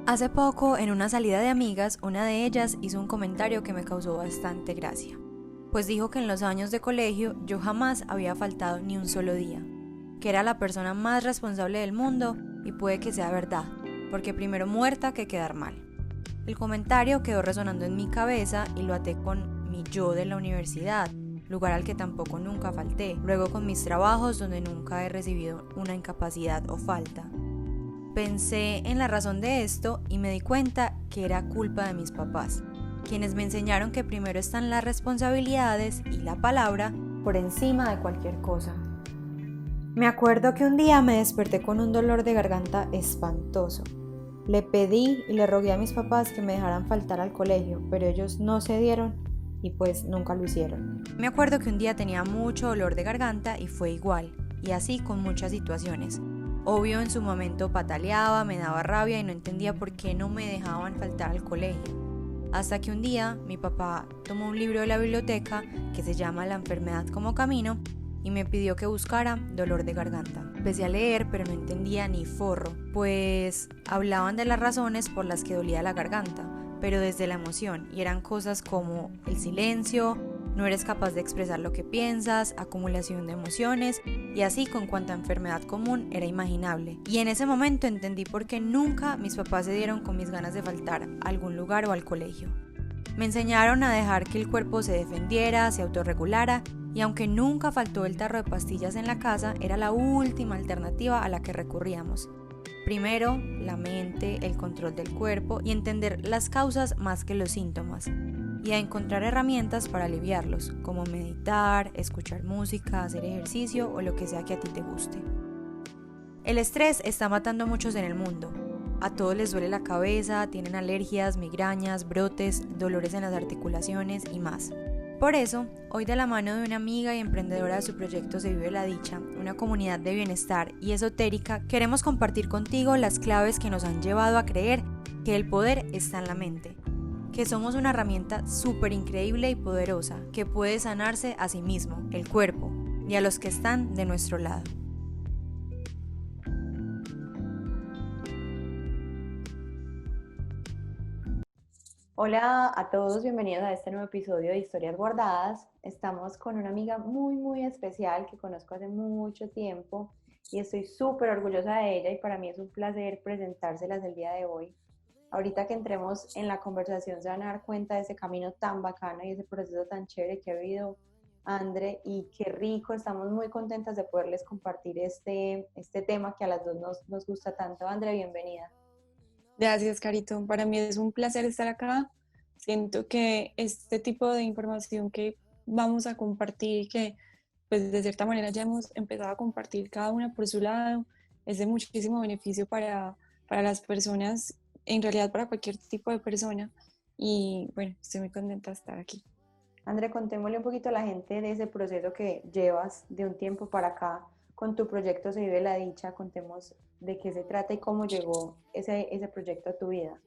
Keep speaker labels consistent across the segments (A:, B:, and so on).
A: Hace poco, en una salida de amigas, una de ellas hizo un comentario que me causó bastante gracia, pues dijo que en los años de colegio yo jamás había faltado ni un solo día, que era la persona más responsable del mundo y puede que sea verdad, porque primero muerta que quedar mal. El comentario quedó resonando en mi cabeza y lo até con mi yo de la universidad, lugar al que tampoco nunca falté, luego con mis trabajos donde nunca he recibido una incapacidad o falta. Pensé en la razón de esto y me di cuenta que era culpa de mis papás, quienes me enseñaron que primero están las responsabilidades y la palabra por encima de cualquier cosa. Me acuerdo que un día me desperté con un dolor de garganta espantoso. Le pedí y le rogué a mis papás que me dejaran faltar al colegio, pero ellos no cedieron y pues nunca lo hicieron. Me acuerdo que un día tenía mucho dolor de garganta y fue igual, y así con muchas situaciones. Obvio, en su momento pataleaba, me daba rabia y no entendía por qué no me dejaban faltar al colegio. Hasta que un día mi papá tomó un libro de la biblioteca que se llama La enfermedad como camino y me pidió que buscara dolor de garganta. Empecé a leer, pero no entendía ni forro, pues hablaban de las razones por las que dolía la garganta, pero desde la emoción, y eran cosas como el silencio, no eres capaz de expresar lo que piensas, acumulación de emociones, y así con cuanta enfermedad común era imaginable. Y en ese momento entendí por qué nunca mis papás se dieron con mis ganas de faltar a algún lugar o al colegio. Me enseñaron a dejar que el cuerpo se defendiera, se autorregulara, y aunque nunca faltó el tarro de pastillas en la casa, era la última alternativa a la que recurríamos. Primero, la mente, el control del cuerpo y entender las causas más que los síntomas, y a encontrar herramientas para aliviarlos, como meditar, escuchar música, hacer ejercicio o lo que sea que a ti te guste. El estrés está matando a muchos en el mundo. A todos les duele la cabeza, tienen alergias, migrañas, brotes, dolores en las articulaciones y más. Por eso, hoy de la mano de una amiga y emprendedora de su proyecto Se Vive la Dicha, una comunidad de bienestar y esotérica, queremos compartir contigo las claves que nos han llevado a creer que el poder está en la mente, que somos una herramienta súper increíble y poderosa que puede sanarse a sí mismo, el cuerpo, y a los que están de nuestro lado. Hola a todos, bienvenidos a este nuevo episodio de Historias Guardadas. Estamos con una amiga muy especial que conozco hace mucho tiempo y estoy súper orgullosa de ella y para mí es un placer presentárselas el día de hoy. Ahorita que entremos en la conversación se van a dar cuenta de ese camino tan bacano y ese proceso tan chévere que ha vivido Andre, y qué rico, estamos muy contentas de poderles compartir este tema que a las dos nos gusta tanto. Andre, bienvenida.
B: Gracias, Carito. Para mí es un placer estar acá. Siento que este tipo de información que vamos a compartir y que pues de cierta manera ya hemos empezado a compartir cada una por su lado, es de muchísimo beneficio para las personas, en realidad para cualquier tipo de persona. Y bueno, estoy muy contenta de estar aquí.
A: André, contémosle un poquito a la gente de ese proceso que llevas de un tiempo para acá con tu proyecto Se Vive la Dicha. Contemos de qué se trata y cómo llegó ese proyecto a tu vida.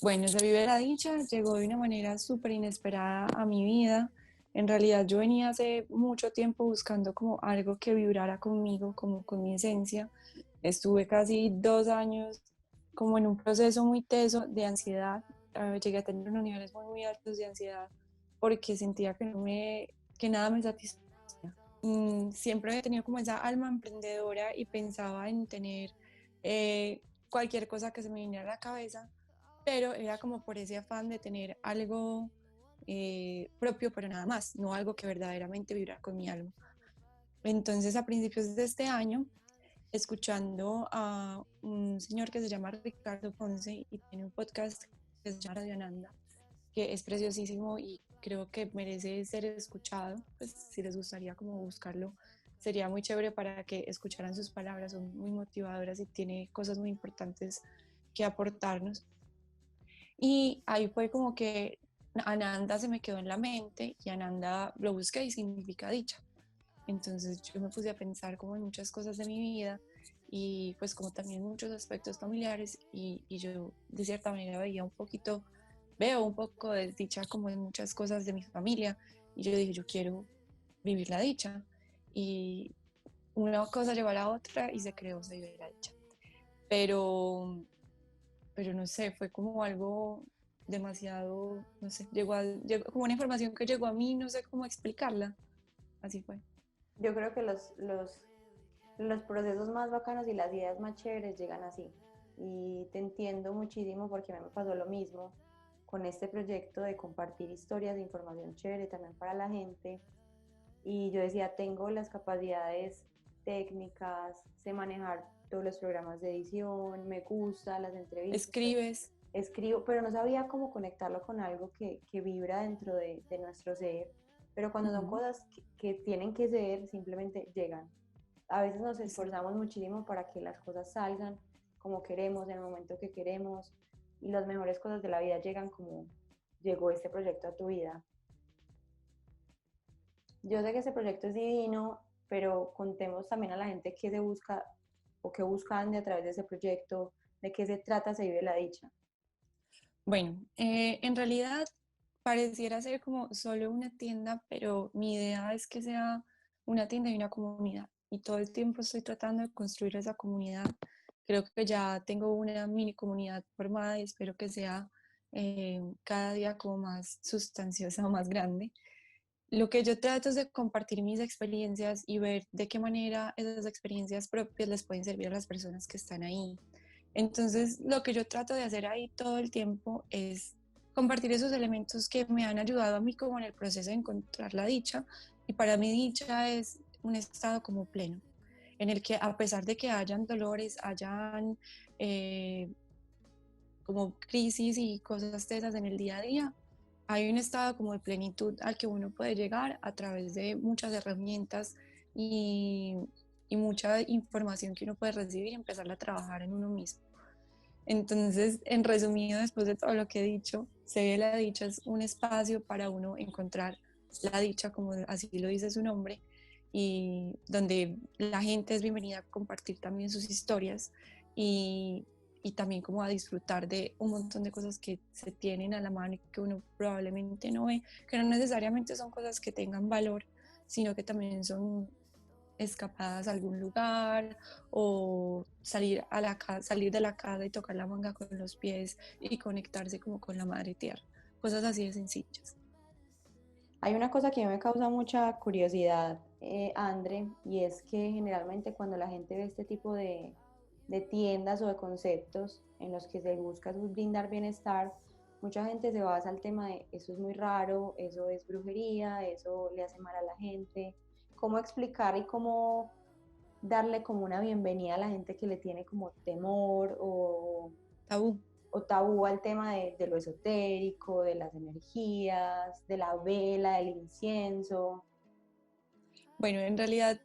B: Bueno, Se Vive la Dicha llegó de una manera súper inesperada a mi vida. En realidad yo venía hace mucho tiempo buscando como algo que vibrara conmigo, como con mi esencia. Estuve casi 2 años como en un proceso muy teso de ansiedad. Llegué a tener unos niveles muy altos de ansiedad porque sentía que nada me satisfacía. Siempre he tenido como esa alma emprendedora y pensaba en tener cualquier cosa que se me viniera a la cabeza, pero era como por ese afán de tener algo propio, pero nada más, no algo que verdaderamente vibrara con mi alma. Entonces, a principios de este año, escuchando a un señor que se llama Ricardo Ponce y tiene un podcast que se llama Radio Ananda, que es preciosísimo y creo que merece ser escuchado, pues si les gustaría como buscarlo, sería muy chévere para que escucharan sus palabras, son muy motivadoras y tiene cosas muy importantes que aportarnos. Y ahí fue como que Ananda se me quedó en la mente y Ananda lo busqué y significa dicha. Entonces yo me puse a pensar como en muchas cosas de mi vida y pues como también muchos aspectos familiares y yo de cierta manera veo un poco de dicha como en muchas cosas de mi familia y yo dije yo quiero vivir la dicha y una cosa llevó a la otra y se creó Se Vive la Dicha. Pero pero no sé, fue como algo demasiado, no sé, llegó como una información que llegó a mí, no sé cómo explicarla, así fue.
A: Yo creo que los procesos más bacanos y las ideas más chéveres llegan así. Y te entiendo muchísimo porque a mí me pasó lo mismo con este proyecto de compartir historias de información chévere también para la gente. Y yo decía, tengo las capacidades técnicas, sé manejar todos los programas de edición, me gusta las entrevistas,
B: Escribes.
A: escribo, pero no sabía cómo conectarlo con algo que vibra dentro de nuestro ser. Pero cuando son
B: Ujú,
A: cosas que tienen que ser, simplemente llegan. A veces nos
B: exacto.
A: esforzamos muchísimo para que las cosas salgan como queremos, en el momento que queremos, y las mejores cosas de la vida llegan como llegó este proyecto a tu vida. Yo sé que ese proyecto es divino, pero contemos también a la gente qué se busca o qué buscan de a través de ese proyecto, de qué se trata Se Vive la Dicha.
B: Bueno, en realidad pareciera ser como solo una tienda, pero mi idea es que sea una tienda y una comunidad. Y todo el tiempo estoy tratando de construir esa comunidad. Creo que ya tengo una mini comunidad formada y espero que sea cada día como más sustanciosa o más grande. Lo que yo trato es de compartir mis experiencias y ver de qué manera esas experiencias propias les pueden servir a las personas que están ahí. Entonces, lo que yo trato de hacer ahí todo el tiempo es compartir esos elementos que me han ayudado a mí como en el proceso de encontrar la dicha. Y para mí dicha es un estado como pleno, en el que a pesar de que hayan dolores, hayan como crisis y cosas de esas en el día a día, hay un estado como de plenitud al que uno puede llegar a través de muchas herramientas y, y mucha información que uno puede recibir y empezar a trabajar en uno mismo. Entonces, en resumido, después de todo lo que he dicho, Se Ve la Dicha es un espacio para uno encontrar la dicha, como así lo dice su nombre, y donde la gente es bienvenida a compartir también sus historias y, y también como a disfrutar de un montón de cosas que se tienen a la mano y que uno probablemente no ve, que no necesariamente son cosas que tengan valor, sino que también son escapadas a algún lugar o salir de la casa y tocar la manga con los pies y conectarse como con la madre tierra. Cosas así de sencillas.
A: Hay una cosa que me causa mucha curiosidad, Andre, y es que generalmente cuando la gente ve este tipo de tiendas o de conceptos en los que se busca brindar bienestar, mucha gente se basa al tema de eso es muy raro, eso es brujería, eso le hace mal a la gente. ¿Cómo explicar y cómo darle como una bienvenida a la gente que le tiene como temor
B: Tabú.
A: o tabú al tema de lo esotérico, de las energías, de la vela, del incienso?
B: Bueno, en realidad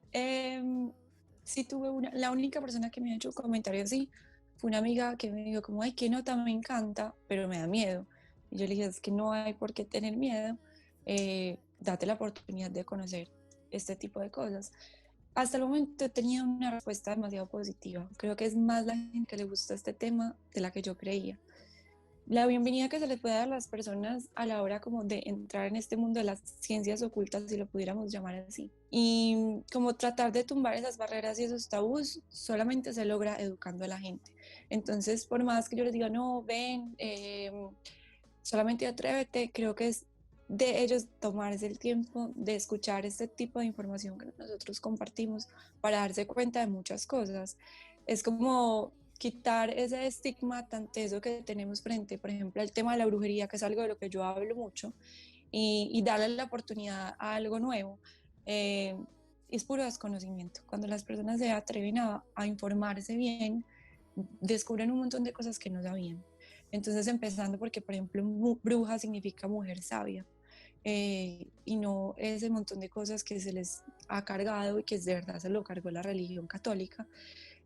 B: sí tuve la única persona que me ha hecho comentarios así fue una amiga que me dijo como, ay, qué nota, me encanta, pero me da miedo. Y yo le dije, es que no hay por qué tener miedo, date la oportunidad de conocer este tipo de cosas. Hasta el momento he tenido una respuesta demasiado positiva. Creo que es más la gente que le gusta este tema de la que yo creía. La bienvenida que se le puede dar a las personas a la hora como de entrar en este mundo de las ciencias ocultas, si lo pudiéramos llamar así. Y como tratar de tumbar esas barreras y esos tabús solamente se logra educando a la gente. Entonces, por más que yo les diga, no, ven, solamente atrévete, creo que es de ellos tomarse el tiempo de escuchar este tipo de información que nosotros compartimos para darse cuenta de muchas cosas. Es como quitar ese estigma tan teso que tenemos frente, por ejemplo, al tema de la brujería, que es algo de lo que yo hablo mucho, y darle la oportunidad a algo nuevo. Eh, es puro desconocimiento. Cuando las personas se atreven a informarse bien, descubren un montón de cosas que no sabían. Entonces, empezando porque, por ejemplo, bruja significa mujer sabia. Y no ese montón de cosas que se les ha cargado y que de verdad se lo cargó la religión católica.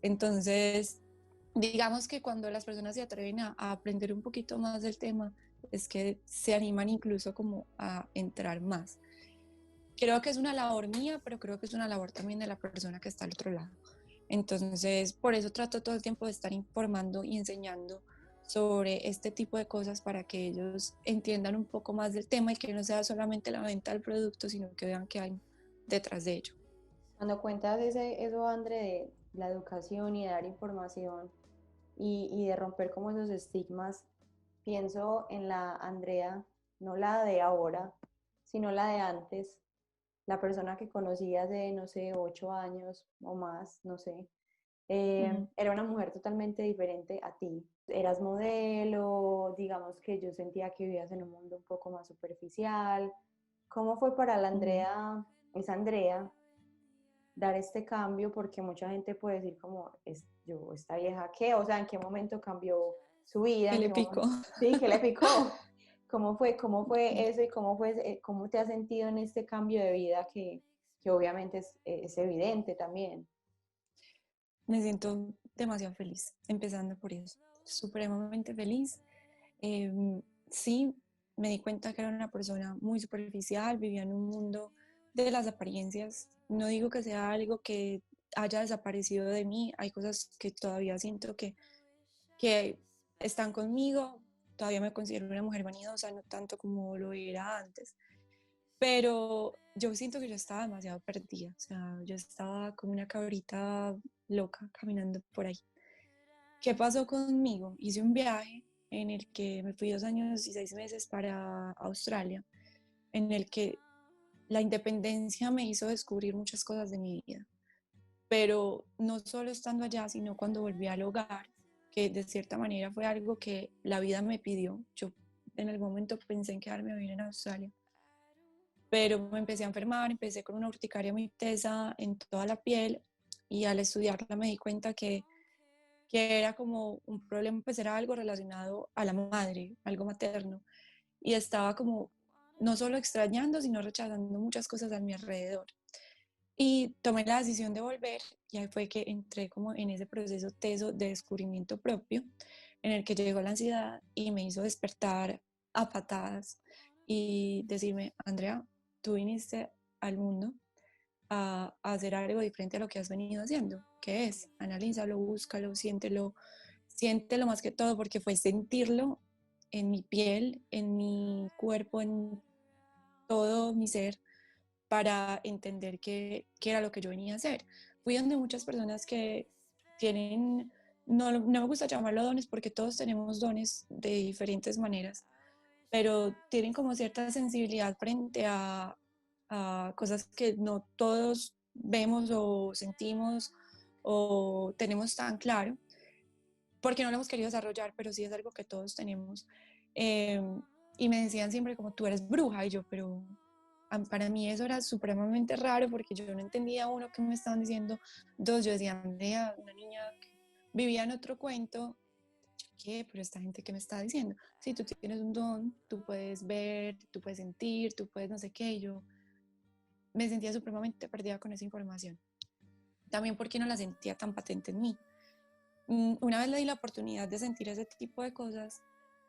B: Entonces, digamos que cuando las personas se atreven a aprender un poquito más del tema, es que se animan incluso como a entrar más. Creo que es una labor mía, pero creo que es una labor también de la persona que está al otro lado. Entonces, por eso trato todo el tiempo de estar informando y enseñando sobre este tipo de cosas para que ellos entiendan un poco más del tema y que no sea solamente la venta del producto, sino que vean qué hay detrás de ello.
A: Cuando cuentas eso, André, de la educación y de dar información,
C: y de romper como esos estigmas, pienso en la Andrea, no la de ahora, sino la de antes, la persona que conocí hace, no sé, 8 años o más, no sé.
B: Ujú.
C: Era una mujer totalmente diferente a ti. Eras modelo, digamos que yo sentía que vivías en un mundo un poco más superficial. ¿Cómo fue para la
B: Ujú.
C: Andrea, esa Andrea, dar este cambio? Porque mucha gente puede decir como, yo, esta vieja, ¿qué? O sea, ¿en qué momento cambió su vida?
B: ¿Qué
C: ¿En
B: le
C: qué
B: picó?
C: momento? Sí, ¿qué le picó? Cómo fue eso y cómo te has sentido en este cambio de vida que obviamente es evidente también?
B: Me siento demasiado feliz, empezando por eso, supremamente feliz. Sí, me di cuenta que era una persona muy superficial, vivía en un mundo de las apariencias. No digo que sea algo que haya desaparecido de mí, hay cosas que todavía siento que están conmigo, todavía me considero una mujer vanidosa, no tanto como lo era antes, pero yo siento que yo estaba demasiado perdida, o sea, yo estaba como una cabrita loca caminando por ahí. ¿Qué pasó conmigo? Hice un viaje en el que me fui 2 años y 6 meses para Australia, en el que la independencia me hizo descubrir muchas cosas de mi vida, pero no solo estando allá, sino cuando volví al hogar, que de cierta manera fue algo que la vida me pidió. Yo en el momento pensé en quedarme a vivir en Australia, pero me empecé a enfermar, empecé con una urticaria muy tesa en toda la piel y al estudiarla me di cuenta que era como un problema, pues era algo relacionado a la madre, algo materno, y estaba como no solo extrañando, sino rechazando muchas cosas a mi alrededor. Y tomé la decisión de volver y ahí fue que entré como en ese proceso teso de descubrimiento propio, en el que llegó la ansiedad y me hizo despertar a patadas y decirme, Andrea, tú viniste al mundo a hacer algo diferente a lo que has venido haciendo. ¿Qué es? Analízalo, búscalo, siéntelo más que todo, porque fue sentirlo en mi piel, en mi cuerpo, en todo mi ser, para entender qué era lo que yo venía a hacer. Fui donde muchas personas que tienen, no me gusta llamarlo dones porque todos tenemos dones de diferentes maneras, pero tienen como cierta sensibilidad frente a cosas que no todos vemos o sentimos o tenemos tan claro, porque no lo hemos querido desarrollar, pero sí es algo que todos tenemos. Eh, y me decían siempre como tú eres bruja, y yo, pero para mí eso era supremamente raro porque yo no entendía, uno, qué me estaban diciendo, dos, yo decía, Andrea, una niña que vivía en otro cuento, ¿qué? Pero esta gente que me está diciendo, si tú tienes un don, tú puedes ver, tú puedes sentir, tú puedes no sé qué, y yo me sentía supremamente perdida con esa información. También porque no la sentía tan patente en mí. Una vez le di la oportunidad de sentir ese tipo de cosas,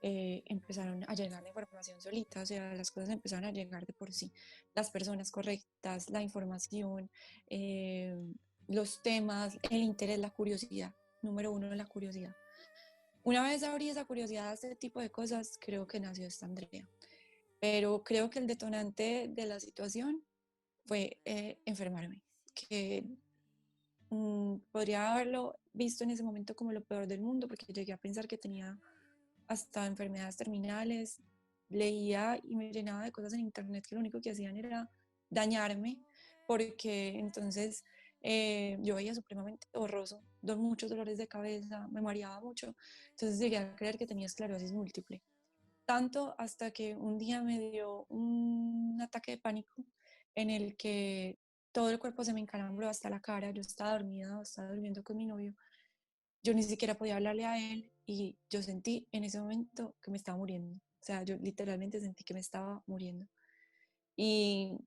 B: empezaron a llegar la información solita, o sea, las cosas empezaron a llegar de por sí, las personas correctas, la información, eh, los temas, el interés, la curiosidad. Número uno, la curiosidad. Una vez abrí esa curiosidad a este tipo de cosas, creo que nació esta Andrea. Pero creo que el detonante de la situación fue enfermarme, que podría haberlo visto en ese momento como lo peor del mundo, porque llegué a pensar que tenía hasta enfermedades terminales, leía y me llenaba de cosas en internet que lo único que hacían era dañarme, porque entonces yo veía supremamente borroso, muchos dolores de cabeza, me mareaba mucho, entonces llegué a creer que tenía esclerosis múltiple. Tanto hasta que un día me dio un ataque de pánico en el que todo el cuerpo se me encalambró hasta la cara, yo estaba dormida, estaba durmiendo con mi novio, yo ni siquiera podía hablarle a él y yo sentí en ese momento que me estaba muriendo, o sea, yo literalmente sentí que me estaba muriendo. Y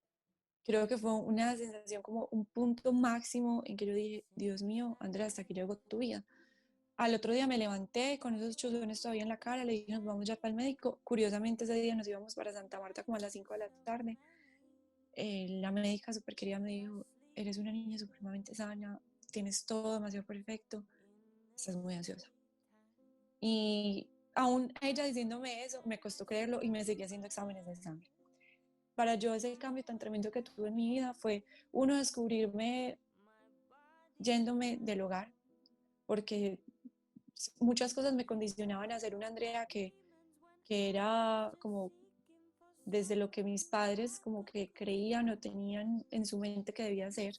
B: creo que fue una sensación como un punto máximo en que yo dije, Dios mío, Andrea, hasta aquí llegó tu vida. Al otro día me levanté con esos chuzones todavía en la cara, le dije, nos vamos ya para el médico. Curiosamente ese día nos íbamos para Santa Marta como a las 5 de la tarde. La médica súper querida me dijo, eres una niña supremamente sana, tienes todo demasiado perfecto, estás muy ansiosa. Y aún ella diciéndome eso, me costó creerlo y me seguía haciendo exámenes de sangre. Para yo ese cambio tan tremendo que tuve en mi vida fue, uno, descubrirme yéndome del hogar, porque muchas cosas me condicionaban a ser una Andrea que era como desde lo que mis padres como que creían o tenían en su mente que debía ser.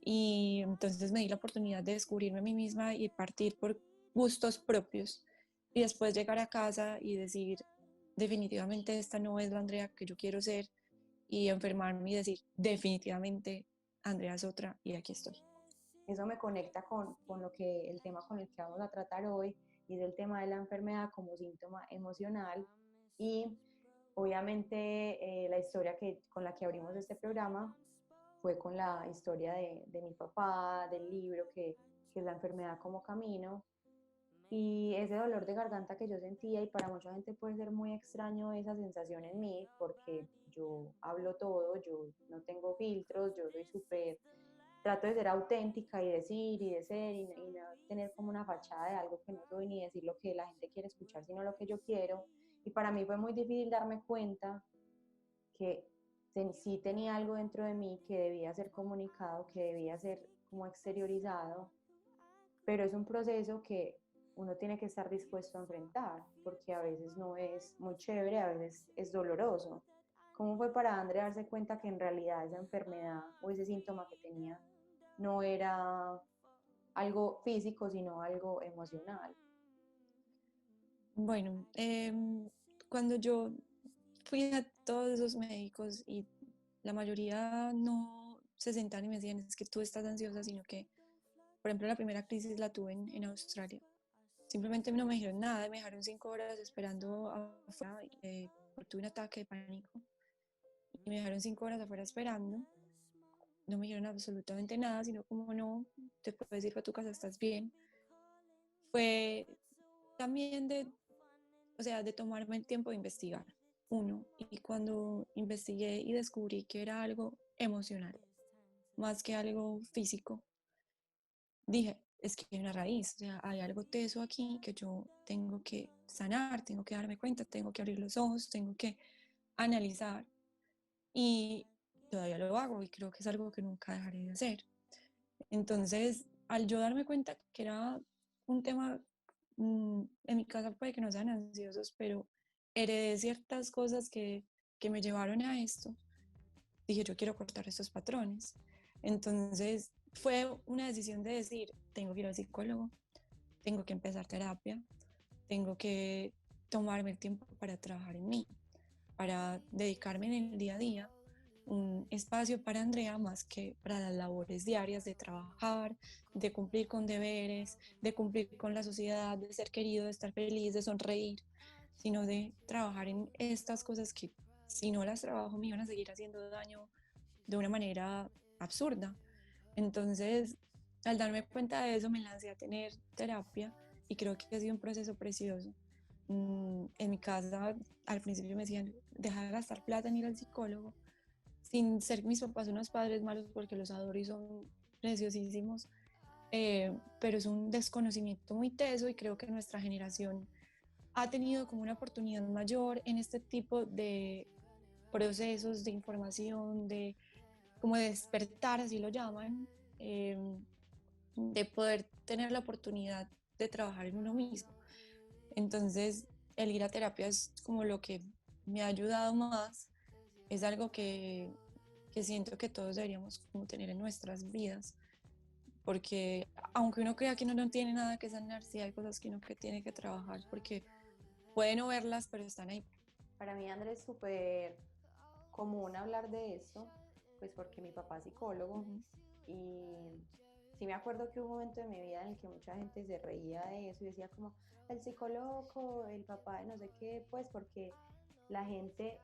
B: Y entonces me di la oportunidad de descubrirme a mí misma y partir por gustos propios. Y después llegar a casa y decir, definitivamente esta no es la Andrea que yo quiero ser. Y enfermarme y decir, definitivamente Andrea es otra y aquí estoy.
C: Eso me conecta con lo que, el tema con el que vamos a tratar hoy, y es el tema de la enfermedad como síntoma emocional. Y obviamente la historia con la que abrimos este programa fue con la historia de mi papá, del libro que es La enfermedad como camino. Y ese dolor de garganta que yo sentía, y para mucha gente puede ser muy extraño esa sensación en mí, porque yo hablo todo, yo no tengo filtros, yo soy súper, trato de ser auténtica y decir y de ser y no tener como una fachada de algo que no soy, ni decir lo que la gente quiere escuchar, sino lo que yo quiero. Y para mí fue muy difícil darme cuenta que sí tenía algo dentro de mí que debía ser comunicado, que debía ser como exteriorizado, pero es un proceso que uno tiene que estar dispuesto a enfrentar, porque a veces no es muy chévere, a veces es doloroso. ¿Cómo fue para André darse cuenta que en realidad esa enfermedad o ese síntoma que tenía no era algo físico, sino algo emocional?
B: Bueno, cuando yo fui a todos esos médicos y la mayoría no se sentaban y me decían, es que tú estás ansiosa, sino que, por ejemplo, la primera crisis la tuve en Australia. Simplemente no me dijeron nada, me dejaron 5 horas esperando afuera, porque tuve un ataque de pánico y me dejaron 5 horas afuera esperando. No me dijeron absolutamente nada, sino como no, te puedes ir a tu casa, estás bien. Fue también o sea, de tomarme el tiempo de investigar, uno, y cuando investigué y descubrí que era algo emocional, más que algo físico, dije, es que hay una raíz, o sea, hay algo teso aquí que yo tengo que sanar, tengo que darme cuenta, tengo que abrir los ojos, tengo que analizar, y todavía lo hago y creo que es algo que nunca dejaré de hacer. Entonces, al yo darme cuenta que era un tema, en mi casa puede que no sean ansiosos, pero heredé ciertas cosas que me llevaron a esto, dije, yo quiero cortar estos patrones. Entonces, fue una decisión de decir, tengo que ir al psicólogo, tengo que empezar terapia, tengo que tomarme el tiempo para trabajar en mí, para dedicarme en el día a día un espacio para Andrea más que para las labores diarias de trabajar, de cumplir con deberes, de cumplir con la sociedad, de ser querido, de estar feliz, de sonreír, sino de trabajar en estas cosas que si no las trabajo me iban a seguir haciendo daño de una manera absurda. Entonces, al darme cuenta de eso, me lancé a tener terapia y creo que ha sido un proceso precioso. En mi casa, al principio me decían, deja de gastar plata en ir al psicólogo, sin ser mis papás unos padres malos porque los adoro y son preciosísimos, pero es un desconocimiento muy teso y creo que nuestra generación ha tenido como una oportunidad mayor en este tipo de procesos de información, de como de despertar, así lo llaman, eh, de poder tener la oportunidad de trabajar en uno mismo. Entonces, el ir a terapia es como lo que me ha ayudado más, es algo que siento que todos deberíamos como tener en nuestras vidas, porque aunque uno crea que uno no tiene nada que sanar, sí hay cosas que uno que tiene que trabajar, porque puede no verlas, pero están ahí.
C: Para mí, Andrés, es súper común hablar de esto, pues porque mi papá es psicólogo.
B: Uh-huh.
C: Y sí me acuerdo que hubo un momento de mi vida en el que mucha gente se reía de eso y decía como, el psicólogo, el papá de no sé qué, pues porque la gente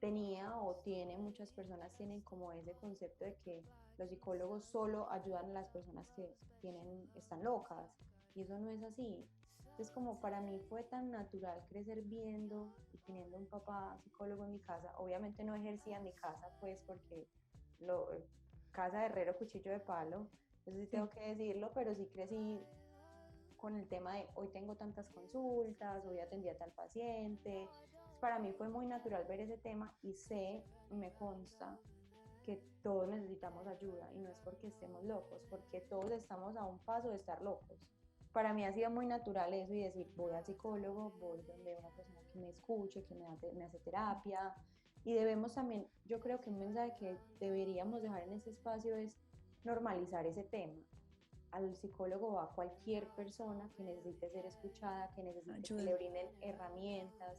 C: tenía o tiene, muchas personas tienen como ese concepto de que los psicólogos solo ayudan a las personas que están locas, y eso no es así. Entonces, como para mí fue tan natural crecer viendo y teniendo un papá psicólogo en mi casa. Obviamente no ejercía en mi casa, pues porque lo, casa de herrero, cuchillo de palo, eso sí tengo que decirlo, pero sí crecí con el tema de hoy tengo tantas consultas, hoy atendí a tal paciente. Entonces, para mí fue muy natural ver ese tema y sé, me consta que todos necesitamos ayuda, y no es porque estemos locos, porque todos estamos a un paso de estar locos. para mí ha sido muy natural eso y decir, voy al psicólogo, voy donde una persona que me escuche, que me hace terapia. Y debemos también, yo creo que un mensaje que deberíamos dejar en este espacio es normalizar ese tema. Al psicólogo va cualquier persona que necesite ser escuchada, que necesite que le brinden herramientas.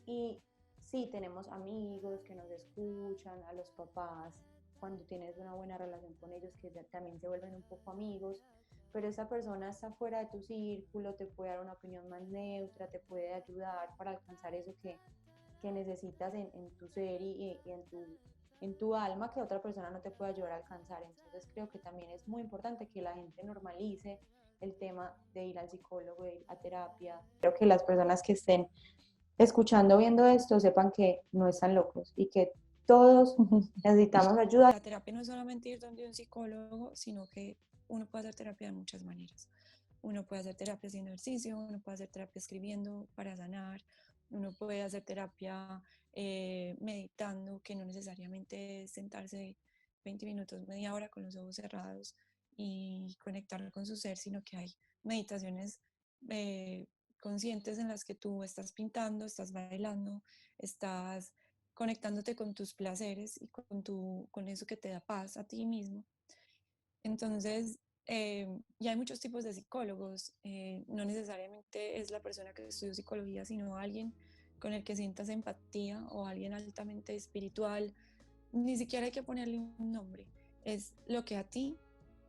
C: Y sí, tenemos amigos que nos escuchan, a los papás, cuando tienes una buena relación con ellos, que también se vuelven un poco amigos, pero esa persona está fuera de tu círculo, te puede dar una opinión más neutra, te puede ayudar para alcanzar eso que necesitas en tu ser y en tu alma, que otra persona no te puede ayudar a alcanzar. Entonces creo que también es muy importante que la gente normalice el tema de ir al psicólogo, de ir a terapia. Creo que las personas que estén escuchando, viendo esto, sepan que no están locos y que todos necesitamos ayuda.
B: La terapia no es solamente ir donde un psicólogo, sino que uno puede hacer terapia de muchas maneras. Uno puede hacer terapia haciendo ejercicio, uno puede hacer terapia escribiendo para sanar, uno puede hacer terapia meditando, que no necesariamente es sentarse 20 minutos, media hora con los ojos cerrados y conectar con su ser, sino que hay meditaciones conscientes en las que tú estás pintando, estás bailando, estás conectándote con tus placeres y con eso que te da paz a ti mismo. Entonces, y hay muchos tipos de psicólogos, no necesariamente es la persona que estudió psicología, sino alguien con el que sientas empatía o alguien altamente espiritual. Ni siquiera hay que ponerle un nombre, es lo que a ti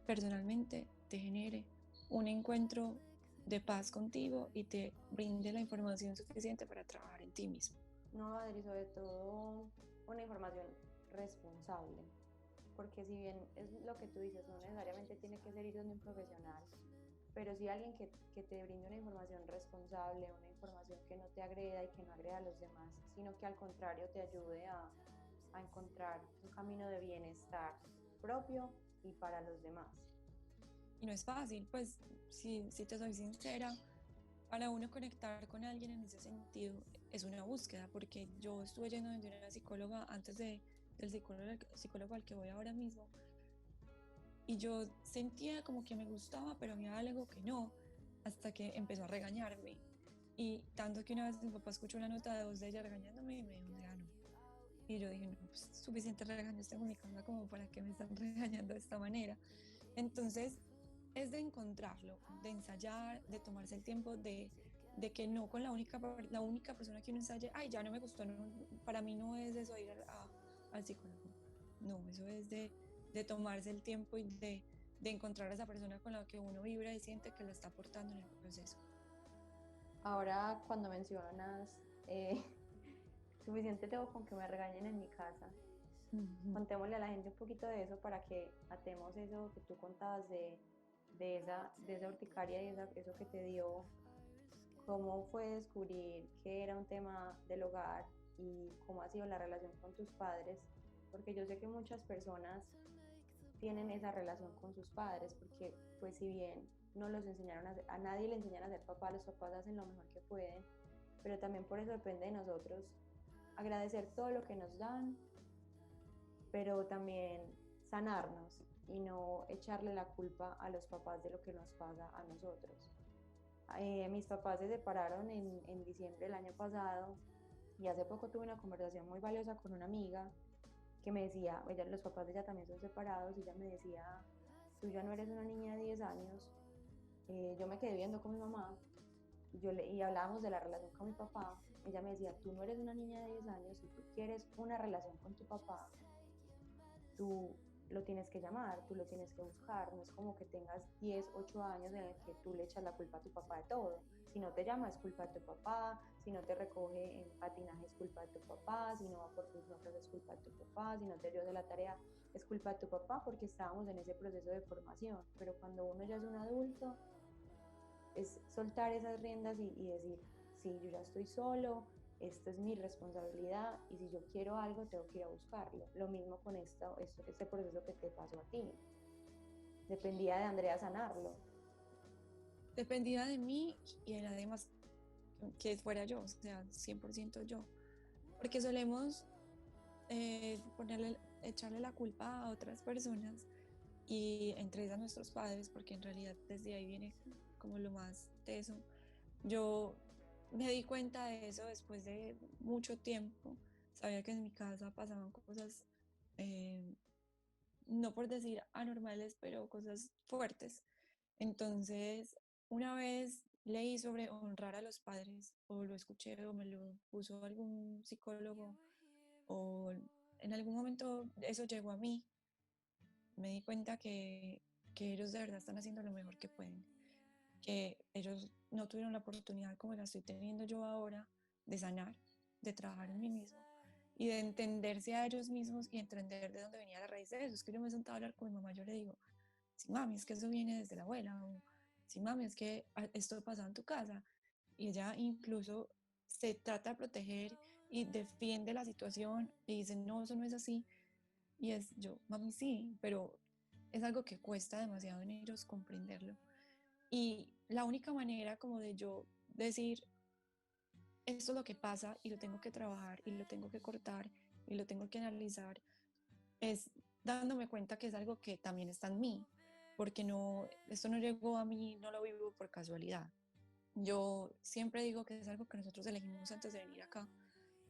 B: personalmente te genere un encuentro de paz contigo y te brinde la información suficiente para trabajar en ti mismo.
C: No, Adri, sobre todo una información responsable, porque si bien es lo que tú dices, no necesariamente tiene que ser ir donde un profesional, pero sí alguien que te brinde una información responsable, una información que no te agreda y que no agreda a los demás, sino que al contrario te ayude a encontrar un camino de bienestar propio y para los demás.
B: Y no es fácil, pues si te soy sincera, para uno conectar con alguien en ese sentido es una búsqueda, porque yo estuve yendo de una psicóloga antes del psicólogo al que voy ahora mismo, y yo sentía como que me gustaba, pero había algo que no, hasta que empezó a regañarme. Y tanto que una vez mi papá escuchó una nota de voz de ella regañándome y me dijo, ya no. Y yo dije, no, pues suficiente regaños tengo en mi casa como para que me están regañando de esta manera. Entonces, es de encontrarlo, de ensayar, de tomarse el tiempo de que no con la única persona que uno ensaye, ay, ya no me gustó, no, para mí no es eso ir al psicólogo. No, eso es de tomarse el tiempo y de encontrar a esa persona con la que uno vibra y siente que lo está aportando en el proceso.
C: Ahora, cuando mencionas, suficiente tengo con que me regañen en mi casa. Contémosle a la gente un poquito de eso para que atemos eso que tú contabas de esa urticaria y eso que te dio. ¿Cómo fue descubrir que era un tema del hogar y cómo ha sido la relación con tus padres? Porque yo sé que muchas personas tienen esa relación con sus padres, porque pues si bien no los enseñaron a nadie le enseñan a ser papá, los papás hacen lo mejor que pueden, pero también por eso depende de nosotros agradecer todo lo que nos dan, pero también sanarnos y no echarle la culpa a los papás de lo que nos pasa a nosotros. Mis papás se separaron en diciembre del año pasado y hace poco tuve una conversación muy valiosa con una amiga que me decía, los papás de ella también son separados, y ella me decía, tú ya no eres una niña de 10 años, yo me quedé viendo con mi mamá y hablábamos de la relación con mi papá. Ella me decía, tú no eres una niña de 10 años, si tú quieres una relación con tu papá, tú lo tienes que llamar, tú lo tienes que buscar, no es como que tengas 10, 8 años en el que tú le echas la culpa a tu papá de todo. Si no te llama es culpa de tu papá, si no te recoge en patinaje es culpa de tu papá, si no va por tus notas es culpa de tu papá, si no te ayuda de la tarea es culpa de tu papá, porque estábamos en ese proceso de formación. Pero cuando uno ya es un adulto, es soltar esas riendas y decir, sí, yo ya estoy solo, esta es mi responsabilidad y si yo quiero algo tengo que ir a buscarlo. Lo mismo con este proceso que te pasó a ti. Dependía de Andrea sanarlo.
B: Dependía de mí y de nadie más que fuera yo, o sea, 100% yo. Porque solemos echarle la culpa a otras personas y entre ellas a nuestros padres, porque en realidad desde ahí viene como lo más teso. Yo me di cuenta de eso después de mucho tiempo. Sabía que en mi casa pasaban cosas, no por decir anormales, pero cosas fuertes. Entonces, una vez leí sobre honrar a los padres, o lo escuché, o me lo puso algún psicólogo, o en algún momento eso llegó a mí. Me di cuenta que ellos de verdad están haciendo lo mejor que pueden, que ellos no tuvieron la oportunidad como la estoy teniendo yo ahora de sanar, de trabajar en mí mismo y de entenderse a ellos mismos y entender de dónde venía la raíz de eso. Es que yo me he sentado a hablar con mi mamá, yo le digo, sí, mami, es que eso viene desde la abuela, o sí, mami, es que esto pasa en tu casa. Y ella incluso se trata de proteger y defiende la situación y dice, no, eso no es así. Y es yo, mami, sí, pero es algo que cuesta demasiado en ellos comprenderlo. Y la única manera como de yo decir, esto es lo que pasa y lo tengo que trabajar y lo tengo que cortar y lo tengo que analizar, es dándome cuenta que es algo que también está en mí, porque no, esto no llegó a mí, no lo vivo por casualidad. Yo siempre digo que es algo que nosotros elegimos antes de venir acá.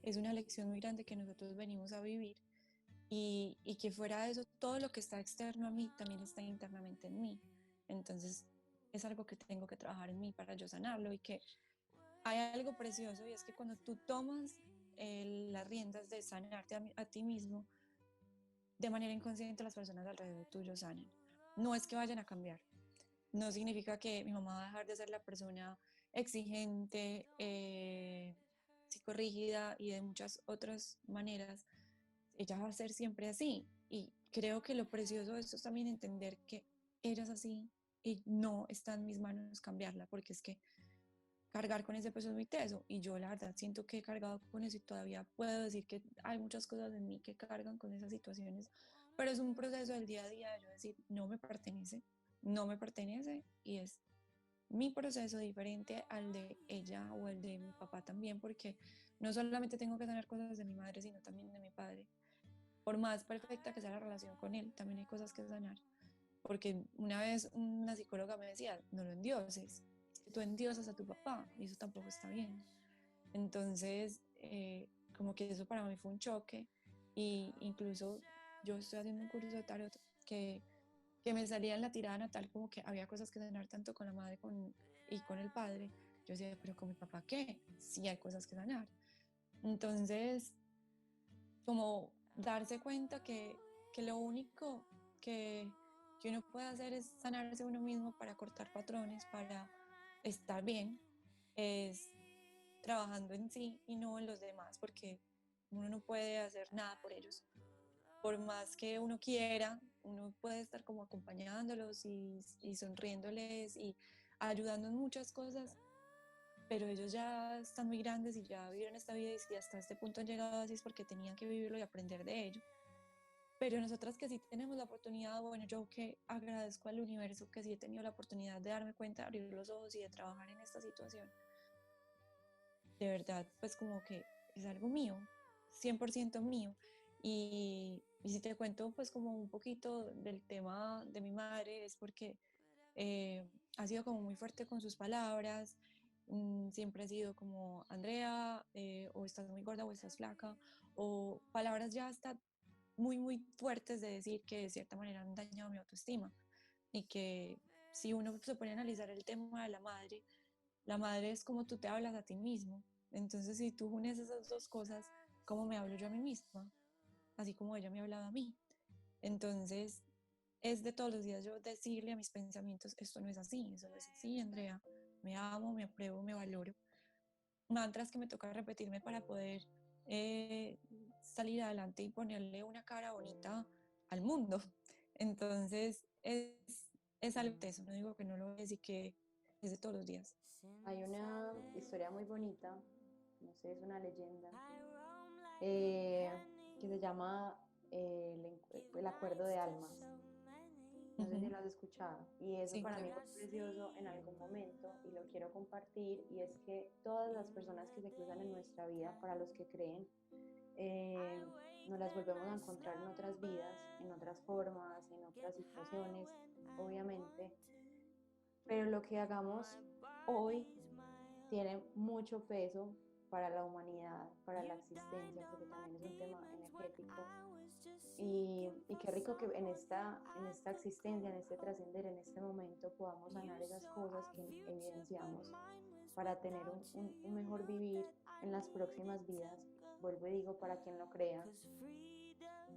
B: Es una lección muy grande que nosotros venimos a vivir y que fuera de eso, todo lo que está externo a mí también está internamente en mí. Entonces es algo que tengo que trabajar en mí para yo sanarlo y que hay algo precioso y es que cuando tú tomas las riendas de sanarte a ti mismo, de manera inconsciente las personas alrededor tuyo sanan. No es que vayan a cambiar, no significa que mi mamá va a dejar de ser la persona exigente, psicorrígida y de muchas otras maneras. Ella va a ser siempre así. Y creo que lo precioso de esto es también entender que ella es así y no está en mis manos cambiarla, porque es que cargar con ese peso es muy teso. Y yo la verdad siento que he cargado con eso y todavía puedo decir que hay muchas cosas en mí que cargan con esas situaciones, pero es un proceso del día a día de yo decir, no me pertenece, no me pertenece y es mi proceso diferente al de ella o el de mi papá también, porque no solamente tengo que sanar cosas de mi madre, sino también de mi padre. Por más perfecta que sea la relación con él, también hay cosas que sanar. Porque una vez una psicóloga me decía, no lo endioses, tú endiosas a tu papá y eso tampoco está bien. Entonces, como que eso para mí fue un choque y incluso yo estoy haciendo un curso de tarot que me salía en la tirada natal como que había cosas que sanar tanto con la madre y con el padre. Yo decía, pero con mi papá, ¿qué? Sí hay cosas que sanar. Entonces, como darse cuenta que lo único que uno puede hacer es sanarse uno mismo para cortar patrones, para estar bien, es trabajando en sí y no en los demás, porque uno no puede hacer nada por ellos. Por más que uno quiera, uno puede estar como acompañándolos y sonriéndoles y ayudando en muchas cosas, pero ellos ya están muy grandes y ya vivieron esta vida y si hasta este punto han llegado así es porque tenían que vivirlo y aprender de ello. Pero nosotras que sí tenemos la oportunidad, bueno, yo que agradezco al universo que sí he tenido la oportunidad de darme cuenta, de abrir los ojos y de trabajar en esta situación, de verdad, pues como que es algo mío, 100% mío. Y si te cuento pues como un poquito del tema de mi madre, es porque ha sido como muy fuerte con sus palabras, siempre ha sido como, Andrea, o estás muy gorda o estás flaca, o palabras ya hasta muy, muy fuertes de decir que de cierta manera han dañado mi autoestima y que si uno se pone a analizar el tema de la madre es como tú te hablas a ti mismo. Entonces, si tú unes esas dos cosas, ¿cómo me hablo yo a mí misma? Así como ella me hablaba a mí. Entonces, es de todos los días yo decirle a mis pensamientos, esto no es así, eso no es así, Andrea. Me amo, me apruebo, me valoro. Mantras que me toca repetirme para poder salir adelante y ponerle una cara bonita al mundo. Entonces, es algo de eso, no digo que no lo es y que es de todos los días.
C: Hay una historia muy bonita, no sé, es una leyenda, que se llama el acuerdo de almas. No sé si lo has escuchado. Y eso
B: Sí,
C: para mí
B: claro.
C: fue precioso en algún momento y lo quiero compartir. Y es que todas las personas que se cruzan en nuestra vida, para los que creen, nos las volvemos a encontrar en otras vidas, en otras formas, en otras situaciones, obviamente. pero lo que hagamos hoy tiene mucho peso para la humanidad, para la existencia, porque también es un tema energético. Y qué rico que en esta existencia, en este trascender, en este momento podamos sanar esas cosas que evidenciamos para tener un mejor vivir en las próximas vidas. Vuelvo y digo, para quien lo crea,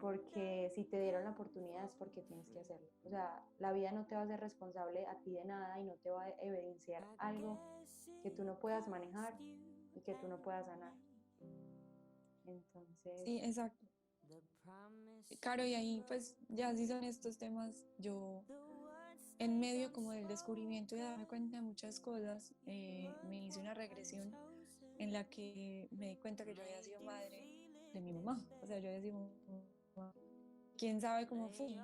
C: porque si te dieron la oportunidad es porque tienes que hacerlo. O sea, la vida no te va a hacer responsable a ti de nada y no te va a evidenciar algo que tú no puedas manejar y que tú no puedas sanar. Entonces,
B: Sí, exacto. Caro, y ahí pues ya si son estos temas, yo en medio como del descubrimiento y de darme cuenta de muchas cosas, me hice una regresión en la que me di cuenta que yo había sido madre de mi mamá, o sea, yo había sido mamá, quién sabe cómo fui,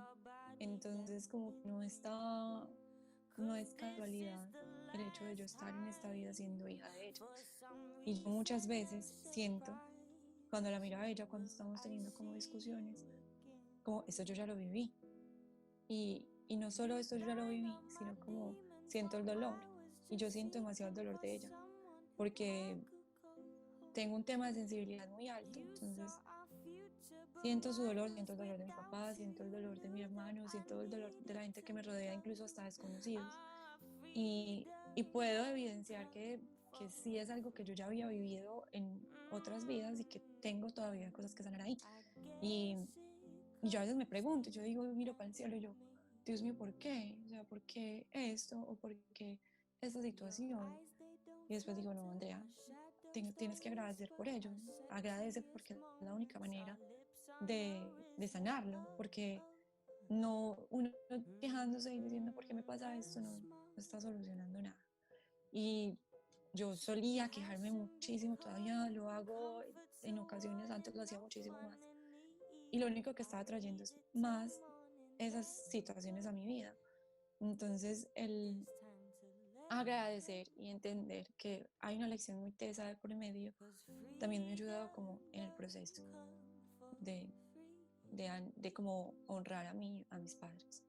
B: entonces como que no es casualidad el hecho de yo estar en esta vida siendo hija de ella, y yo muchas veces siento, cuando la miro a ella, cuando estamos teniendo como discusiones, como esto yo ya lo viví, y no solo esto yo ya lo viví, sino como siento el dolor, y yo siento demasiado el dolor de ella, porque tengo un tema de sensibilidad muy alto, entonces siento su dolor, siento el dolor de mi papá, siento el dolor de mi hermano, siento el dolor de la gente que me rodea, incluso hasta desconocidos, y puedo evidenciar que sí es algo que yo ya había vivido en otras vidas y que tengo todavía cosas que sanar ahí. Y yo a veces me pregunto, yo digo, miro para el cielo y yo, Dios mío, ¿por qué? O sea, ¿por qué esto? ¿O por qué esta situación? Y después digo, no, Andrea, tienes que agradecer por ello. Agradece porque es la única manera de sanarlo. Porque no, uno quejándose y diciendo, ¿por qué me pasa esto? No está solucionando nada. Y yo solía quejarme muchísimo, todavía lo hago en ocasiones, antes lo hacía muchísimo más. Y lo único que estaba trayendo es más esas situaciones a mi vida. Entonces, el agradecer y entender que hay una lección muy tesa de por medio también me ha ayudado como en el proceso de, de como honrar a mis padres.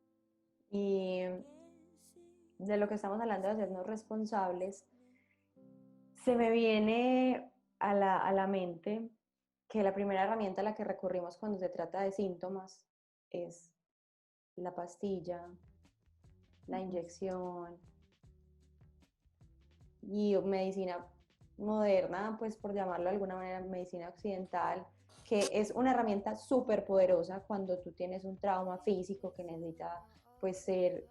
C: y de lo que estamos hablando de hacernos responsables, se me viene a la mente que la primera herramienta a la que recurrimos cuando se trata de síntomas es la pastilla, la inyección y medicina moderna, pues por llamarlo de alguna manera, medicina occidental, que es una herramienta súper poderosa cuando tú tienes un trauma físico que necesita pues ser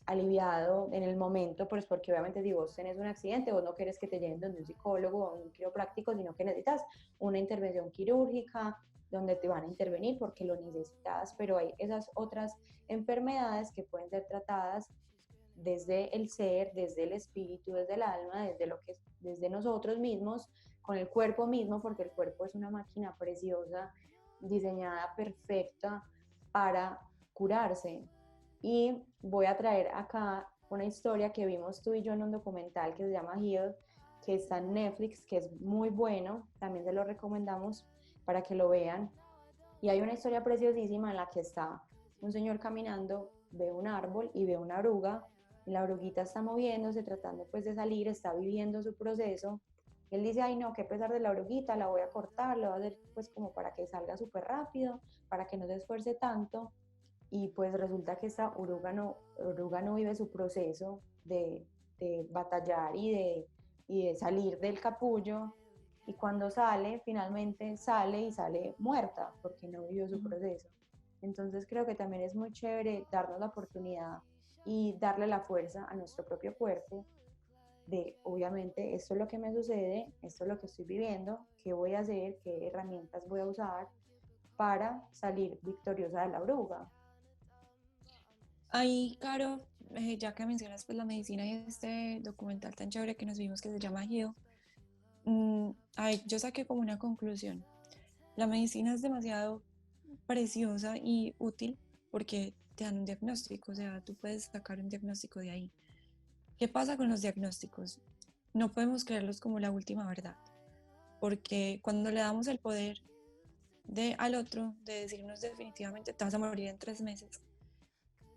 C: aliviado en el momento, pues porque obviamente si vos tenés un accidente, vos no querés que te lleven donde un psicólogo o un quiropráctico, sino que necesitas una intervención quirúrgica donde te van a intervenir porque lo necesitas, pero hay esas otras enfermedades que pueden ser tratadas desde el ser, desde el espíritu, desde el alma, desde lo que desde nosotros mismos, con el cuerpo mismo, porque el cuerpo es una máquina preciosa, diseñada perfecta para curarse. Y voy a traer acá una historia que vimos tú y yo en un documental que se llama Heal, que está en Netflix, que es muy bueno, también se lo recomendamos para que lo vean. Y hay una historia preciosísima en la que está un señor caminando, ve un árbol y ve una oruga, y la oruguita está moviéndose, tratando pues de salir, está viviendo su proceso. Él dice, ay no, qué pesar de la oruguita, la voy a cortar, lo voy a hacer pues como para que salga súper rápido, para que no se esfuerce tanto. Y pues resulta que esta oruga no vive su proceso de batallar y de salir del capullo, y cuando sale, finalmente sale y sale muerta porque no vivió su proceso. Entonces creo que también es muy chévere darnos la oportunidad y darle la fuerza a nuestro propio cuerpo de, obviamente, esto es lo que me sucede, esto es lo que estoy viviendo, qué voy a hacer, qué herramientas voy a usar para salir victoriosa de la oruga.
B: Ahí, Caro, ya que mencionas pues la medicina y este documental tan chévere que nos vimos que se llama Heal, yo saqué como una conclusión. La medicina es demasiado preciosa y útil porque te dan un diagnóstico, o sea, tú puedes sacar un diagnóstico de ahí. ¿Qué pasa con los diagnósticos? No podemos creerlos como la última verdad, porque cuando le damos el poder al otro de decirnos definitivamente te vas a morir en 3 meses,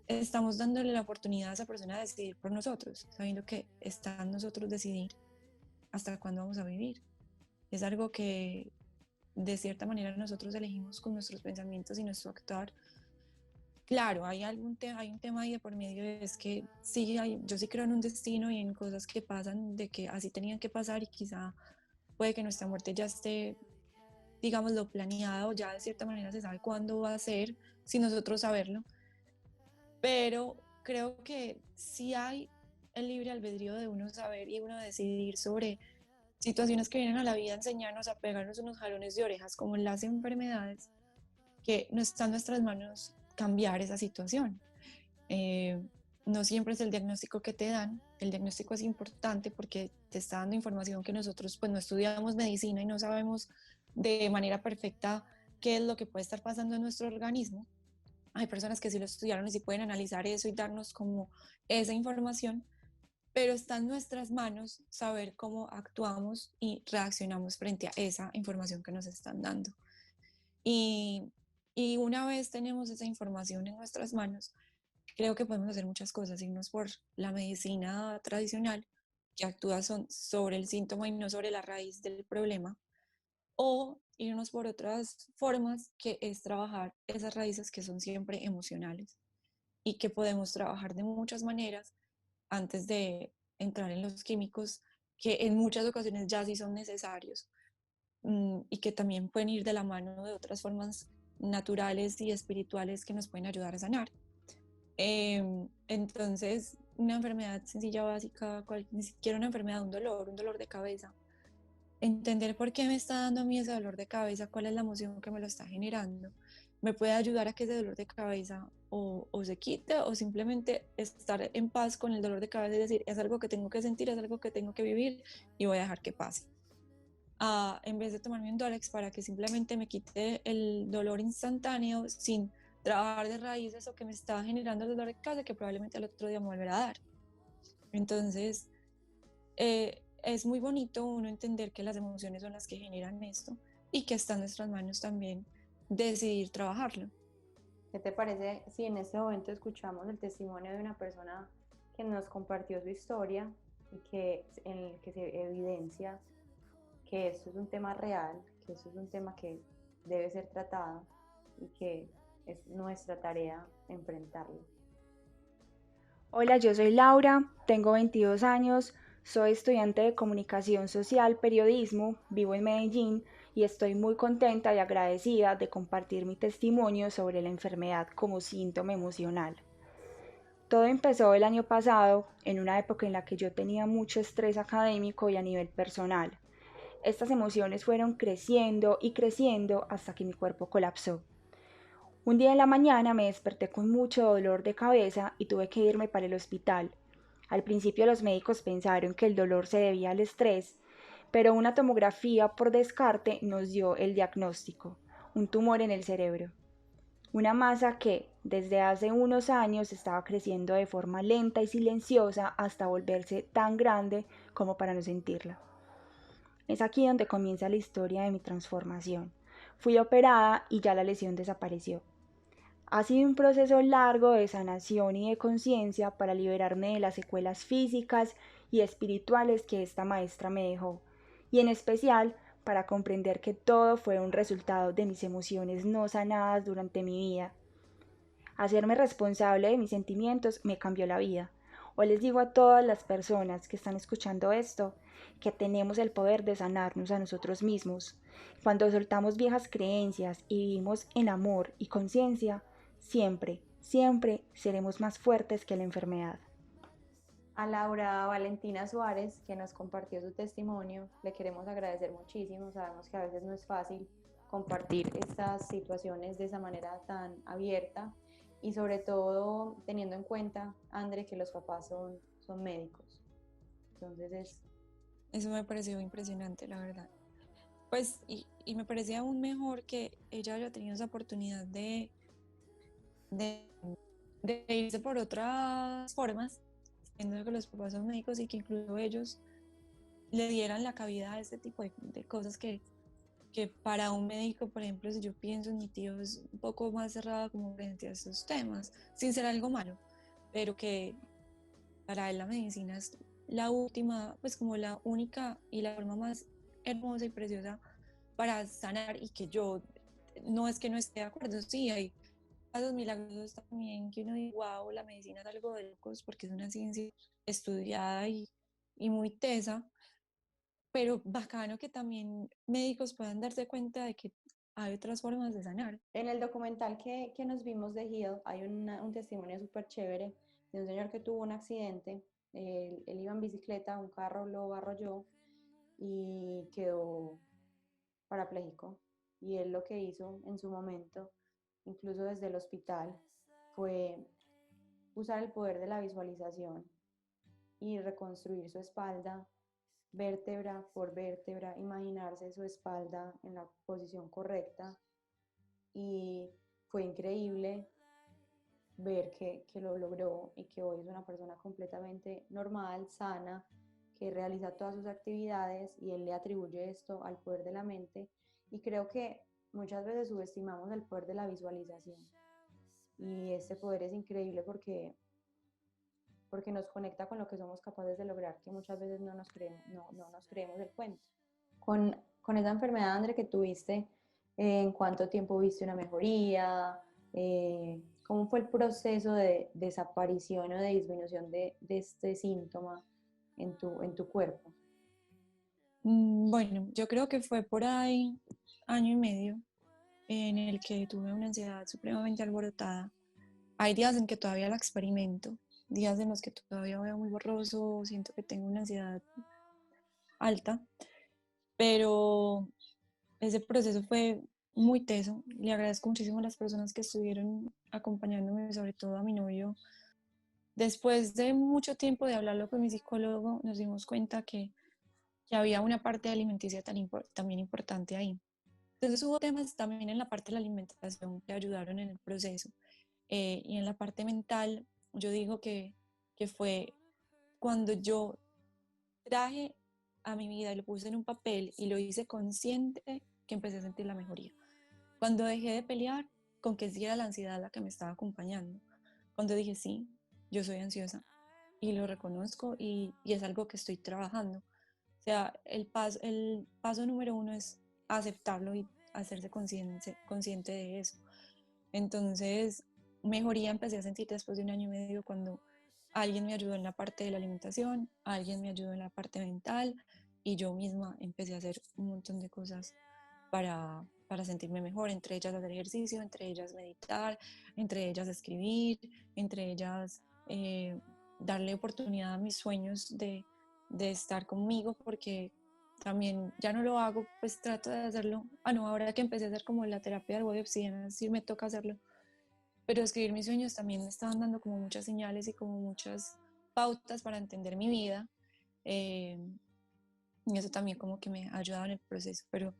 B: estamos dándole la oportunidad a esa persona de decidir por nosotros, sabiendo que está en nosotros decidir hasta cuándo vamos a vivir. Es algo que de cierta manera nosotros elegimos con nuestros pensamientos y nuestro actuar. Claro, hay un tema ahí de por medio, es que sí, yo sí creo en un destino y en cosas que pasan, de que así tenían que pasar y quizá puede que nuestra muerte ya esté, digamos, lo planeado, ya de cierta manera se sabe cuándo va a ser, sin nosotros saberlo. Pero creo que sí hay el libre albedrío de uno saber y uno decidir sobre situaciones que vienen a la vida, enseñarnos a pegarnos unos jalones de orejas, como las enfermedades, que no está en nuestras manos cambiar esa situación. Eh, no siempre es el diagnóstico que te dan, el diagnóstico es importante porque te está dando información que nosotros pues no estudiamos medicina y no sabemos de manera perfecta qué es lo que puede estar pasando en nuestro organismo. Hay personas que sí lo estudiaron y sí pueden analizar eso y darnos como esa información, pero está en nuestras manos saber cómo actuamos y reaccionamos frente a esa información que nos están dando. Y, y una vez tenemos esa información en nuestras manos, creo que podemos hacer muchas cosas, irnos por la medicina tradicional, que actúa sobre el síntoma y no sobre la raíz del problema, o irnos por otras formas, que es trabajar esas raíces que son siempre emocionales y que podemos trabajar de muchas maneras antes de entrar en los químicos, que en muchas ocasiones ya sí son necesarios, y que también pueden ir de la mano de otras formas naturales y espirituales que nos pueden ayudar a sanar. Entonces, una enfermedad sencilla, básica, ni siquiera una enfermedad, un dolor de cabeza. Entender por qué me está dando a mí ese dolor de cabeza, cuál es la emoción que me lo está generando, me puede ayudar a que ese dolor de cabeza o se quite o simplemente estar en paz con el dolor de cabeza y decir, es algo que tengo que sentir, es algo que tengo que vivir y voy a dejar que pase. En vez de tomarme un Dolex para que simplemente me quite el dolor instantáneo sin trabajar de raíz eso que me está generando el dolor de cabeza, que probablemente al otro día me volverá a dar. Entonces, es muy bonito uno entender que las emociones son las que generan esto y que está en nuestras manos también decidir trabajarlo.
C: ¿Qué te parece si en este momento escuchamos el testimonio de una persona que nos compartió su historia y en el que se evidencia que esto es un tema real, que esto es un tema que debe ser tratado y que es nuestra tarea enfrentarlo?
D: Hola, yo soy Laura, tengo 22 años, soy estudiante de Comunicación Social, Periodismo, vivo en Medellín y estoy muy contenta y agradecida de compartir mi testimonio sobre la enfermedad como síntoma emocional. Todo empezó el año pasado, en una época en la que yo tenía mucho estrés académico y a nivel personal. Estas emociones fueron creciendo y creciendo hasta que mi cuerpo colapsó. Un día en la mañana me desperté con mucho dolor de cabeza y tuve que irme para el hospital. Al principio los médicos pensaron que el dolor se debía al estrés, pero una tomografía por descarte nos dio el diagnóstico, un tumor en el cerebro. Una masa que, desde hace unos años, estaba creciendo de forma lenta y silenciosa hasta volverse tan grande como para no sentirla. Es aquí donde comienza la historia de mi transformación. Fui operada y ya la lesión desapareció. Ha sido un proceso largo de sanación y de conciencia para liberarme de las secuelas físicas y espirituales que esta maestra me dejó, y en especial para comprender que todo fue un resultado de mis emociones no sanadas durante mi vida. Hacerme responsable de mis sentimientos me cambió la vida. Hoy les digo a todas las personas que están escuchando esto que tenemos el poder de sanarnos a nosotros mismos. Cuando soltamos viejas creencias y vivimos en amor y conciencia, siempre, siempre seremos más fuertes que la enfermedad.
C: A Laura Valentina Suárez, que nos compartió su testimonio, le queremos agradecer muchísimo. Sabemos que a veces no es fácil compartir estas situaciones de esa manera tan abierta y sobre todo teniendo en cuenta, André, que los papás son médicos. Entonces
B: Eso me pareció impresionante, la verdad. Pues, y me parecía aún mejor que ella haya tenido esa oportunidad de, de irse por otras formas, viendo que los papás son médicos y que incluso ellos le dieran la cabida a este tipo de cosas que que para un médico, por ejemplo, si yo pienso en mi tío, es un poco más cerrado como frente a estos temas, sin ser algo malo, pero que para él la medicina es la última, pues como la única y la forma más hermosa y preciosa para sanar, y que yo no es que no esté de acuerdo, sí, hay casos milagrosos también que uno dice, wow, la medicina es algo de locos porque es una ciencia estudiada y muy tesa, pero bacano que también médicos puedan darse cuenta de que hay otras formas de sanar.
C: En el documental que nos vimos de Hill hay un testimonio súper chévere de un señor que tuvo un accidente. Él iba en bicicleta, un carro lo arrolló y quedó parapléjico. Y él lo que hizo en su momento, incluso desde el hospital, fue usar el poder de la visualización y reconstruir su espalda vértebra por vértebra, imaginarse su espalda en la posición correcta, y fue increíble ver que lo logró y que hoy es una persona completamente normal, sana, que realiza todas sus actividades, y él le atribuye esto al poder de la mente. Y creo que muchas veces subestimamos el poder de la visualización, y este poder es increíble porque nos conecta con lo que somos capaces de lograr, que muchas veces no nos creemos el cuento. Con esa enfermedad, André, que tuviste, ¿en cuánto tiempo viste una mejoría? ¿Cómo fue el proceso de desaparición o de disminución de este síntoma en tu cuerpo?
B: Bueno, yo creo que fue por ahí año y medio en el que tuve una ansiedad supremamente alborotada. Hay días en que todavía la experimento, días en los que todavía veo muy borroso, siento que tengo una ansiedad alta, pero ese proceso fue muy teso. Le agradezco muchísimo a las personas que estuvieron acompañándome, sobre todo a mi novio. Después de mucho tiempo de hablarlo con mi psicólogo, nos dimos cuenta que había una parte alimenticia también importante ahí. Entonces hubo temas también en la parte de la alimentación que ayudaron en el proceso. Y en la parte mental, yo digo que fue cuando yo traje a mi vida y lo puse en un papel y lo hice consciente, que empecé a sentir la mejoría. Cuando dejé de pelear con que sí era la ansiedad la que me estaba acompañando. Cuando dije, sí, yo soy ansiosa y lo reconozco, y es algo que estoy trabajando. O sea, el paso número uno es aceptarlo y hacerse consciente de eso. Entonces, mejoría empecé a sentir después de un año y medio, cuando alguien me ayudó en la parte de la alimentación, alguien me ayudó en la parte mental, y yo misma empecé a hacer un montón de cosas para sentirme mejor, entre ellas hacer ejercicio, entre ellas meditar, entre ellas escribir, entre ellas darle oportunidad a mis sueños de estar conmigo, porque también ya no lo hago, pues trato de hacerlo. No, ahora que empecé a hacer como la terapia del huevo de obsidiana, sí me toca hacerlo, pero escribir mis sueños también me estaban dando como muchas señales y como muchas pautas para entender mi vida, eh, y eso también como que me ha ayudado en el proceso, pero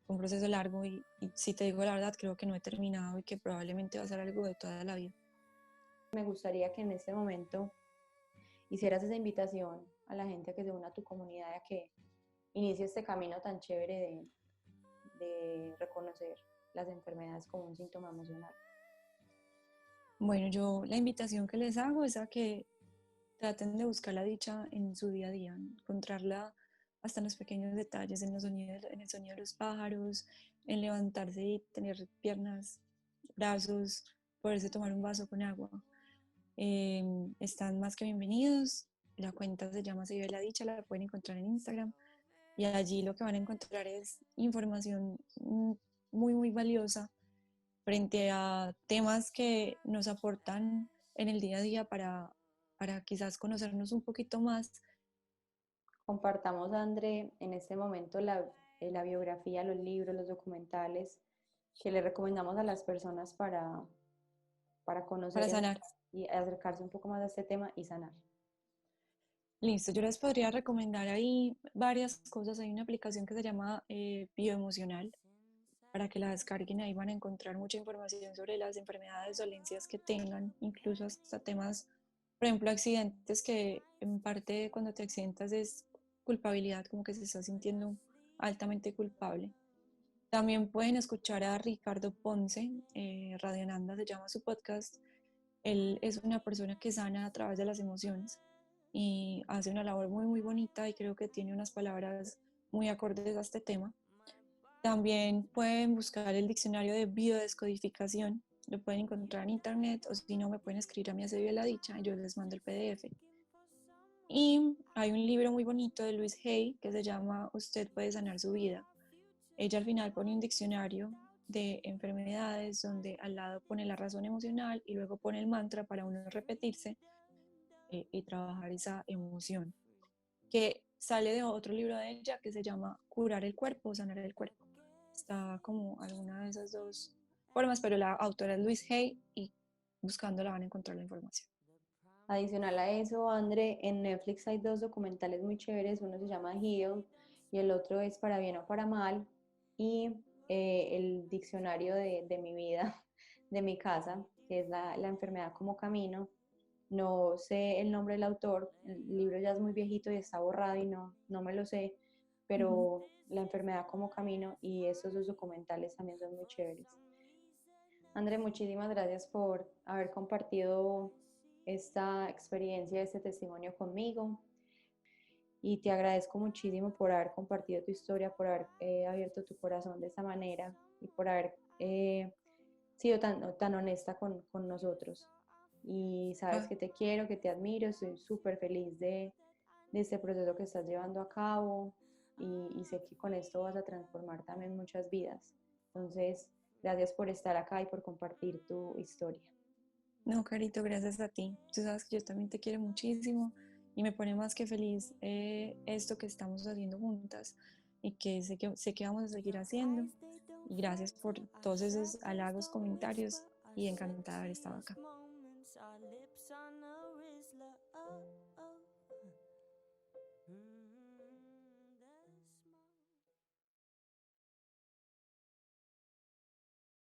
B: fue un proceso largo, y si te digo la verdad, creo que no he terminado y que probablemente va a ser algo de toda la vida.
C: Me gustaría que en este momento hicieras esa invitación a la gente a que se una a tu comunidad, a que inicie este camino tan chévere de reconocer las enfermedades como un síntoma emocional.
B: Bueno, yo la invitación que les hago es a que traten de buscar la dicha en su día a día, encontrarla hasta en los pequeños detalles, en el sonido de los pájaros, en levantarse y tener piernas, brazos, poderse tomar un vaso con agua. Están más que bienvenidos. La cuenta se llama Se Vive la Dicha, la pueden encontrar en Instagram, y allí lo que van a encontrar es información muy, muy valiosa frente a temas que nos aportan en el día a día para quizás conocernos un poquito más.
C: Compartamos, André, en este momento la biografía, los libros, los documentales que le recomendamos a las personas para conocer
B: Para sanar.
C: y acercarse un poco más a este tema y sanar.
B: Listo, yo les podría recomendar ahí varias cosas. Hay una aplicación que se llama Bioemocional, para que la descarguen. Ahí van a encontrar mucha información sobre las enfermedades, dolencias que tengan, incluso hasta temas, por ejemplo, accidentes, que en parte cuando te accidentas es culpabilidad, como que se está sintiendo altamente culpable. También pueden escuchar a Ricardo Ponce, Radionanda se llama su podcast. Él es una persona que sana a través de las emociones y hace una labor muy, muy bonita y creo que tiene unas palabras muy acordes a este tema. También pueden buscar el diccionario de biodescodificación, lo pueden encontrar en internet o si no me pueden escribir a mí a Se Vive la Dicha y yo les mando el PDF. Y hay un libro muy bonito de Louise Hay que se llama Usted puede sanar su vida. Ella al final pone un diccionario de enfermedades donde al lado pone la razón emocional y luego pone el mantra para uno repetirse y trabajar esa emoción, que sale de otro libro de ella que se llama Curar el cuerpo o sanar el cuerpo. Está como alguna de esas dos formas, pero la autora es Louise Hay y buscándola van a encontrar la información.
C: Adicional a eso, André, en Netflix hay dos documentales muy chéveres, uno se llama Heal y el otro es Para bien o para mal, y el diccionario de mi vida, de mi casa, que es la enfermedad como camino. No sé el nombre del autor, el libro ya es muy viejito y está borrado y no me lo sé, pero la enfermedad como camino y estos dos documentales también son muy chéveres. André, muchísimas gracias por haber compartido esta experiencia, este testimonio conmigo y te agradezco muchísimo por haber compartido tu historia, por haber abierto tu corazón de esta manera y por haber sido tan honesta con nosotros. Y sabes
B: Ah,
C: que te quiero, que te admiro, estoy súper feliz de este proceso que estás llevando a cabo y sé que con esto vas a transformar también muchas vidas. Entonces, gracias por estar acá y por compartir tu historia.
B: no, Carito, gracias a ti. Tú sabes que yo también te quiero muchísimo y me pone más que feliz esto que estamos haciendo juntas y que sé que vamos a seguir haciendo. Y gracias por todos esos halagos, comentarios y encantada de haber estado acá.